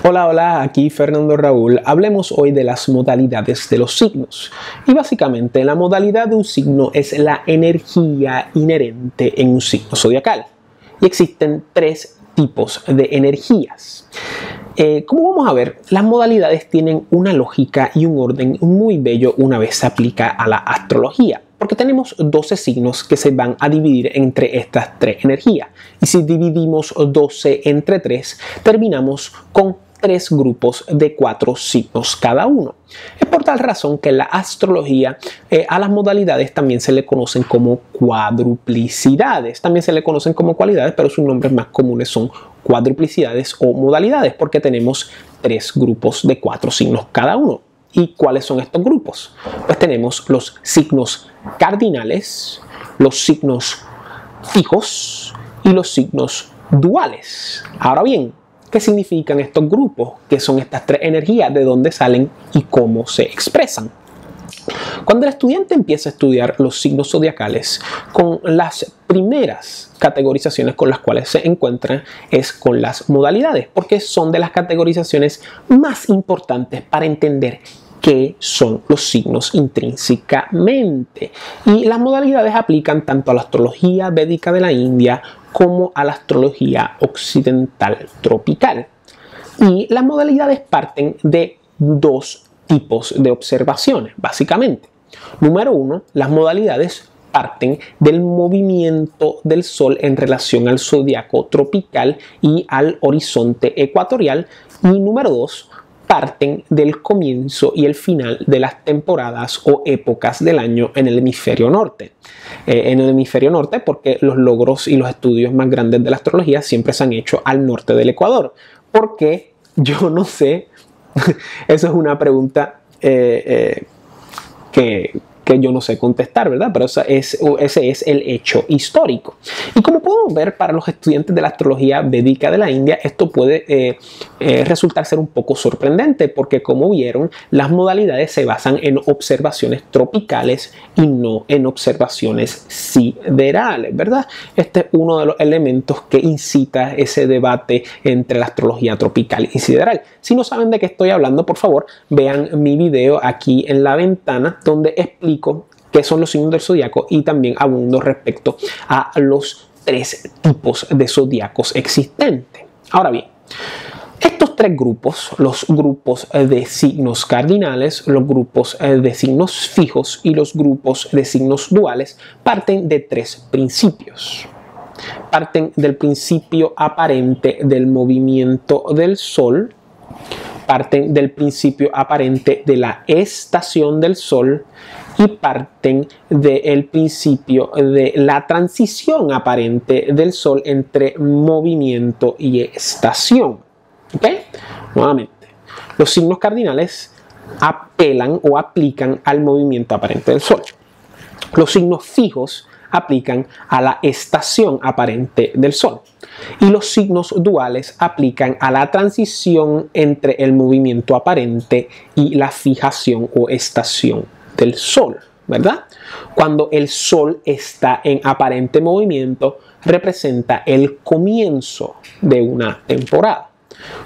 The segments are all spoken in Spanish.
Hola, hola, aquí Fernando Raúl. Hablemos hoy de las modalidades de los signos. Y básicamente la modalidad de un signo es la energía inherente en un signo zodiacal. Y existen tres tipos de energías. Como vamos a ver, las modalidades tienen una lógica y un orden muy bello una vez se aplica a la astrología. Porque tenemos 12 signos que se van a dividir entre estas tres energías. Y si dividimos 12 entre 3, terminamos con 3 grupos de 4 signos cada uno. Es por tal razón que en la astrología a las modalidades también se le conocen como cuadruplicidades. También se le conocen como cualidades, pero sus nombres más comunes son cuadruplicidades o modalidades porque tenemos 3 grupos de 4 signos cada uno. ¿Y cuáles son estos grupos? Pues tenemos los signos cardinales, los signos fijos y los signos duales. Ahora bien, ¿qué significan estos grupos? ¿Qué son estas tres energías? ¿De dónde salen y cómo se expresan? Cuando el estudiante empieza a estudiar los signos zodiacales, con las primeras categorizaciones con las cuales se encuentran es con las modalidades, porque son de las categorizaciones más importantes para entender qué son los signos intrínsecamente. Y las modalidades aplican tanto a la astrología védica de la India como a la astrología occidental tropical. Y las modalidades parten de 2 tipos de observaciones, básicamente. Número 1, las modalidades parten del movimiento del Sol en relación al zodiaco tropical y al horizonte ecuatorial. Y número 2, parten del comienzo y el final de las temporadas o épocas del año en el hemisferio norte. En el hemisferio norte porque los logros y los estudios más grandes de la astrología siempre se han hecho al norte del Ecuador. ¿Por qué? Yo no sé. Eso es una pregunta que yo no sé contestar, ¿verdad? Pero ese es el hecho histórico. Y como podemos ver, para los estudiantes de la astrología védica de la India, esto puede resultar ser un poco sorprendente, porque como vieron, las modalidades se basan en observaciones tropicales y no en observaciones siderales, ¿verdad? Este es uno de los elementos que incita ese debate entre la astrología tropical y sideral. Si no saben de qué estoy hablando, por favor, vean mi video aquí en la ventana, donde explico qué son los signos del zodiaco y también abundo respecto a los 3 tipos de zodiacos existentes. Ahora bien, estos 3 grupos, los grupos de signos cardinales, los grupos de signos fijos y los grupos de signos duales, parten de 3 principios. Parten del principio aparente del movimiento del Sol, parten del principio aparente de la estación del Sol y parten del principio de la transición aparente del Sol entre movimiento y estación. ¿Ok? Nuevamente, los signos cardinales apelan o aplican al movimiento aparente del Sol. Los signos fijos aplican a la estación aparente del Sol. Y los signos duales aplican a la transición entre el movimiento aparente y la fijación o estación del Sol, ¿verdad? Cuando el Sol está en aparente movimiento, representa el comienzo de una temporada.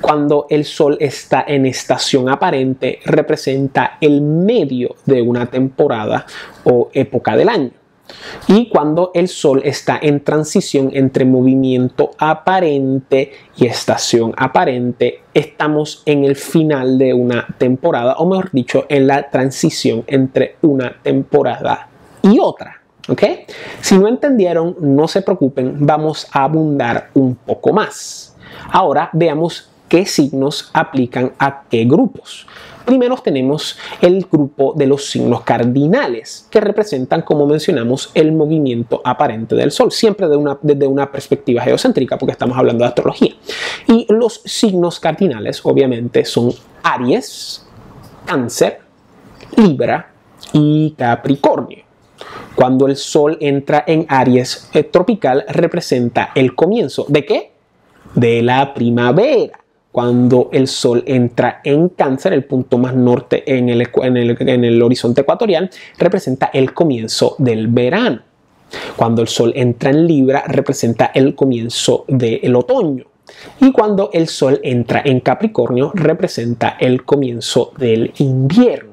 Cuando el Sol está en estación aparente, representa el medio de una temporada o época del año. Y cuando el Sol está en transición entre movimiento aparente y estación aparente, estamos en el final de una temporada, o mejor dicho, en la transición entre una temporada y otra. ¿Ok? Si no entendieron, no se preocupen, vamos a abundar un poco más. Ahora veamos qué signos aplican a qué grupos. Primero tenemos el grupo de los signos cardinales, que representan, como mencionamos, el movimiento aparente del Sol, siempre desde una perspectiva geocéntrica, porque estamos hablando de astrología. Y los signos cardinales, obviamente, son Aries, Cáncer, Libra y Capricornio. Cuando el Sol entra en Aries tropical, representa el comienzo. ¿De qué? De la primavera. Cuando el Sol entra en Cáncer, el punto más norte en el horizonte ecuatorial, representa el comienzo del verano. Cuando el Sol entra en Libra, representa el comienzo del otoño. Y cuando el Sol entra en Capricornio, representa el comienzo del invierno.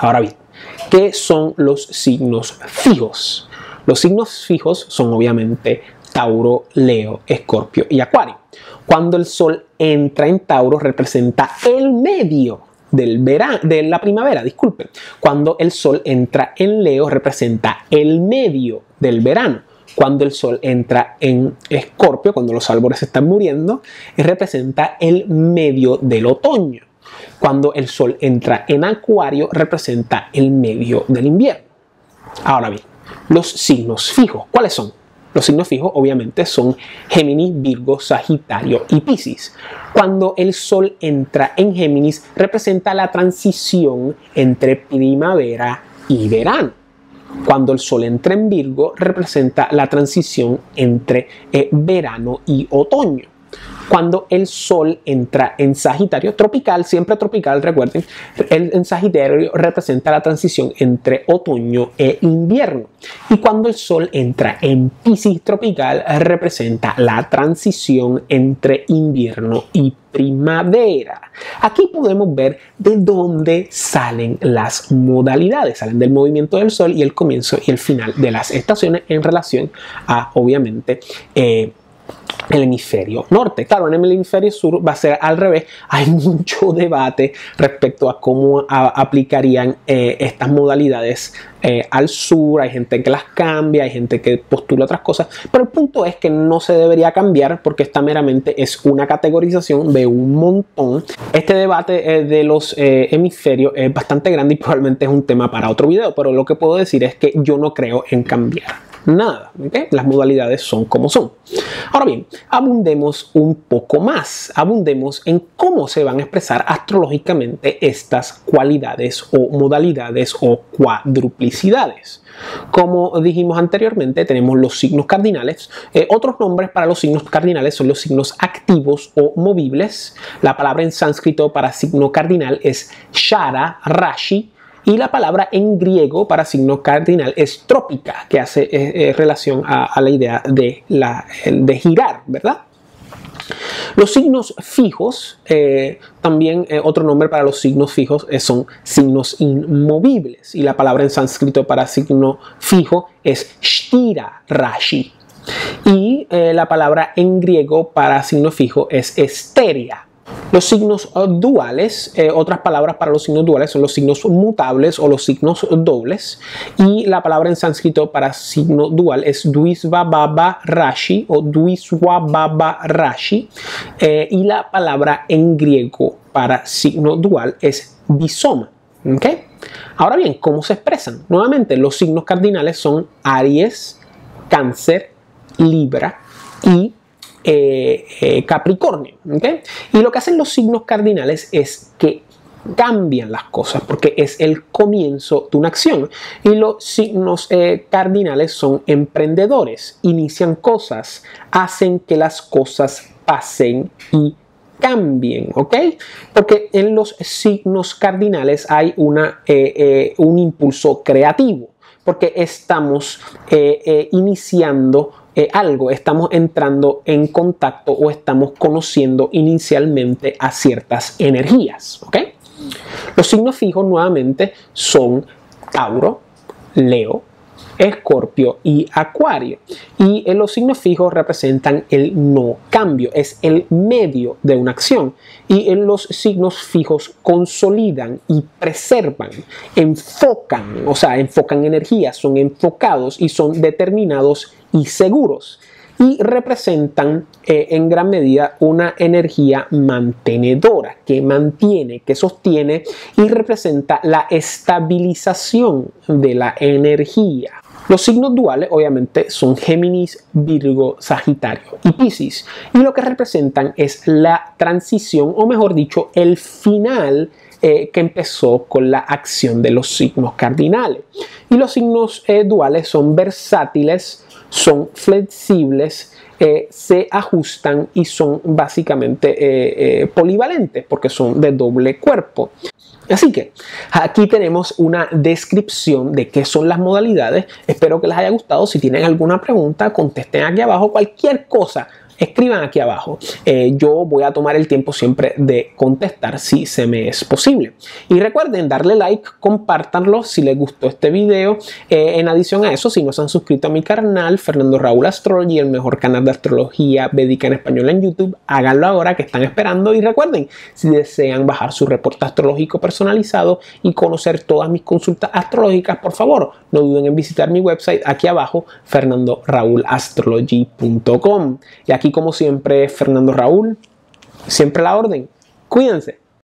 Ahora bien, ¿qué son los signos fijos? Los signos fijos son obviamente Tauro, Leo, Escorpio y Acuario. Cuando el Sol entra en Tauro, representa el medio de la primavera, disculpen. Cuando el Sol entra en Leo, representa el medio del verano. Cuando el Sol entra en Escorpio, cuando los árboles están muriendo, representa el medio del otoño. Cuando el Sol entra en Acuario, representa el medio del invierno. Ahora bien, los signos fijos, ¿cuáles son? Los signos fijos obviamente son Géminis, Virgo, Sagitario y Piscis. Cuando el Sol entra en Géminis, representa la transición entre primavera y verano. Cuando el Sol entra en Virgo, representa la transición entre verano y otoño. Cuando el Sol entra en Sagitario, tropical, siempre tropical, recuerden, en Sagitario representa la transición entre otoño e invierno. Y cuando el Sol entra en Piscis tropical, representa la transición entre invierno y primavera. Aquí podemos ver de dónde salen las modalidades. Salen del movimiento del Sol y el comienzo y el final de las estaciones en relación a, obviamente, el hemisferio norte. Claro, en el hemisferio sur va a ser al revés. Hay mucho debate respecto a cómo aplicarían estas modalidades al sur. Hay gente que las cambia, hay gente que postula otras cosas, pero el punto es que no se debería cambiar porque esta meramente es una categorización de un montón. Este debate de los hemisferios es bastante grande y probablemente es un tema para otro video, pero lo que puedo decir es que yo no creo en cambiar nada, ¿okay? Las modalidades son como son. Ahora bien, abundemos un poco más, abundemos en cómo se van a expresar astrológicamente estas cualidades o modalidades o cuadruplicidades. Como dijimos anteriormente, tenemos los signos cardinales. Otros nombres para los signos cardinales son los signos activos o movibles. La palabra en sánscrito para signo cardinal es Shara, Rashi. Y la palabra en griego para signo cardinal es trópica, que hace relación a la idea de girar, ¿verdad? Los signos fijos, también otro nombre para los signos fijos son signos inmovibles. Y la palabra en sánscrito para signo fijo es Shtira Rashi. Y la palabra en griego para signo fijo es Esteria. Los signos duales, otras palabras para los signos duales son los signos mutables o los signos dobles. Y la palabra en sánscrito para signo dual es Dvisvabhava Rashi o Dvisvabhava Rashi. Y la palabra en griego para signo dual es Visoma. ¿Okay? Ahora bien, ¿cómo se expresan? Nuevamente, los signos cardinales son Aries, Cáncer, Libra y Capricornio, ¿okay? Y lo que hacen los signos cardinales es que cambian las cosas porque es el comienzo de una acción. Y los signos cardinales son emprendedores, inician cosas, hacen que las cosas pasen y cambien, ¿ok? Porque en los signos cardinales hay un impulso creativo, porque estamos iniciando algo, estamos entrando en contacto o estamos conociendo inicialmente a ciertas energías, ¿ok? Los signos fijos nuevamente son Tauro, Leo, Escorpio y Acuario. Y en los signos fijos representan el no cambio, es el medio de una acción. Y en los signos fijos consolidan y preservan, enfocan, o sea, enfocan energías, son enfocados y son determinados y seguros. Y representan en gran medida una energía mantenedora que mantiene, que sostiene y representa la estabilización de la energía. Los signos duales obviamente son Géminis, Virgo, Sagitario y Piscis, y lo que representan es la transición, o mejor dicho, el final que empezó con la acción de los signos cardinales. Y los signos duales son versátiles, son flexibles, se ajustan y son básicamente polivalentes porque son de doble cuerpo. Así que aquí tenemos una descripción de qué son las modalidades. Espero que les haya gustado. Si tienen alguna pregunta, contesten aquí abajo. Cualquier cosa escriban aquí abajo. Yo voy a tomar el tiempo siempre de contestar si se me es posible. Y recuerden darle like, compártanlo si les gustó este video. En adición a eso, si no se han suscrito a mi canal, Fernando Raúl Astrology, el mejor canal de astrología védica en español en YouTube, háganlo ahora que están esperando. Y recuerden, si desean bajar su reporte astrológico personalizado y conocer todas mis consultas astrológicas, por favor, no duden en visitar mi website aquí abajo, fernandoraulastrology.com. Y aquí, como siempre, Fernando Raúl, siempre a la orden. Cuídense.